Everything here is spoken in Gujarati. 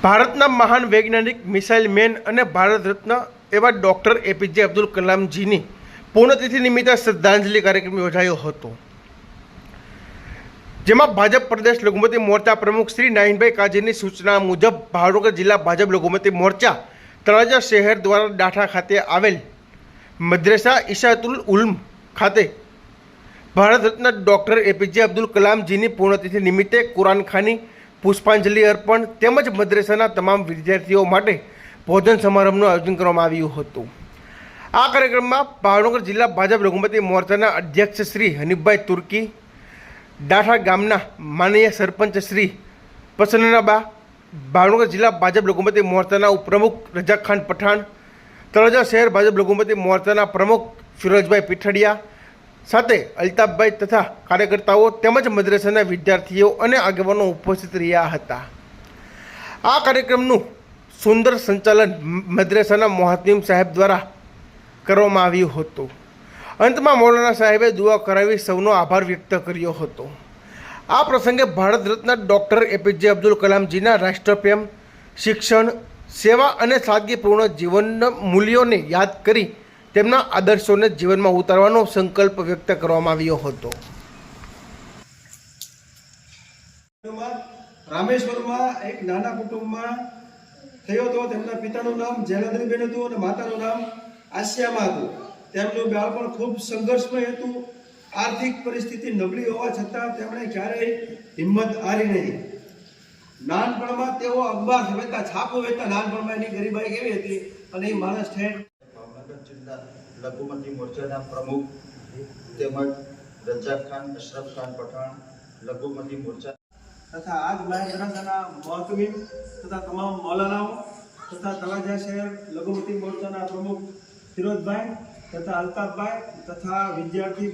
ભારતના મહાન વૈજ્ઞાનિક મિસાઇલ મેન અને ભારત રત્ન એવા ડૉક્ટર એપીજે અબ્દુલ કલામજીની પૂર્ણતિથિ નિમિત્તે શ્રદ્ધાંજલિ કાર્યક્રમ યોજાયો હતો, જેમાં ભાજપ પ્રદેશ લઘુમતી મોરચા પ્રમુખ શ્રી નાહિનભાઈ કાજીની સૂચના મુજબ ભાવનગર જિલ્લા ભાજપ લઘુમતી મોરચા તળાજા શહેર દ્વારા ડાઠા ખાતે આવેલ મદ્રેસા ઈશાતુલ ઉલ્મ ખાતે ભારત રત્ન ડૉક્ટર એપીજે અબ્દુલ કલામજીની પૂર્ણતિથિ નિમિત્તે કુરાનખાની પુષ્પાંજલિ અર્પણ તેમજ મદ્રેસાના તમામ વિદ્યાર્થીઓ માટે ભોજન સમારંભનું આયોજન કરવામાં આવ્યું હતું। આ કાર્યક્રમમાં ભાવનગર જિલ્લા ભાજપ લઘુમતી મોરચાના અધ્યક્ષ શ્રી હનીફભાઈ તુર્કી, ડાઠા ગામના માનનીય સરપંચ શ્રી પસન્નાબા, ભાવનગર જિલ્લા ભાજપ લઘુમતી મોરચાના ઉપપ્રમુખ રજાક ખાન પઠાણ, તળાજા શહેર ભાજપ લઘુમતી મોરચાના પ્રમુખ ફિરોજભાઈ પીઠડિયા સાથે અલ્તાફભાઈ તથા કાર્યકર્તાઓ તેમજ મદ્રેસાના વિદ્યાર્થીઓ અને આગેવાનો ઉપસ્થિત રહ્યા હતા। આ કાર્યક્રમનું સુંદર સંચાલન મદ્રેસાના મોહતમીમ સાહેબ દ્વારા કરવામાં આવ્યું હતું। અંતમાં મૌલાના સાહેબે દુઆ કરાવી સૌનો આભાર વ્યક્ત કર્યો હતો। આ પ્રસંગે ભારત રત્ન ડૉક્ટર એપીજે અબ્દુલ કલામજીના રાષ્ટ્રપ્રેમ, શિક્ષણ, સેવા અને સાદગીપૂર્ણ જીવનના મૂલ્યોને યાદ કરી તેમના આદર્શોને જીવનમાં ઉતારવાનો સંકલ્પ વ્યક્ત કરવામાં આવ્યો હતો। રામેશ્વરમાં એક નાના કુટુંબમાં થયો હતો। તેમના પિતાનું નામ જયલંદરીબેન હતું અને માતાનું નામ આસિયામાં હતું। તેમનું બાળપણ ખૂબ સંઘર્ષમય હતું। આર્થિક પરિસ્થિતિ નબળી હોવા છતાં તેમણે ક્યારેય હિંમત હારી નહીં। નાનપણમાં તેઓ અખબાર વેચતા, છાપો વેચતા। નાનપણમાં એની ગરીબાઈ કેવી હતી અને એ માણસ ઠેઠ ભાવનગર જિલ્લા લઘુમતી મોરચાના પ્રમુખ તેમજ રજાક ખાન, અશરફ ખાન પઠાણ, લઘુમતી મોરચા તથા આજ મદ્રેસાના મોહતમીમ તથા તમામ મૌલાનાઓ તથા તળાજા શહેર લઘુમતી મોરચાના પ્રમુખ ફિરોજભાઈ તથા અલ્તાફભાઈ તથા વિદ્યાર્થી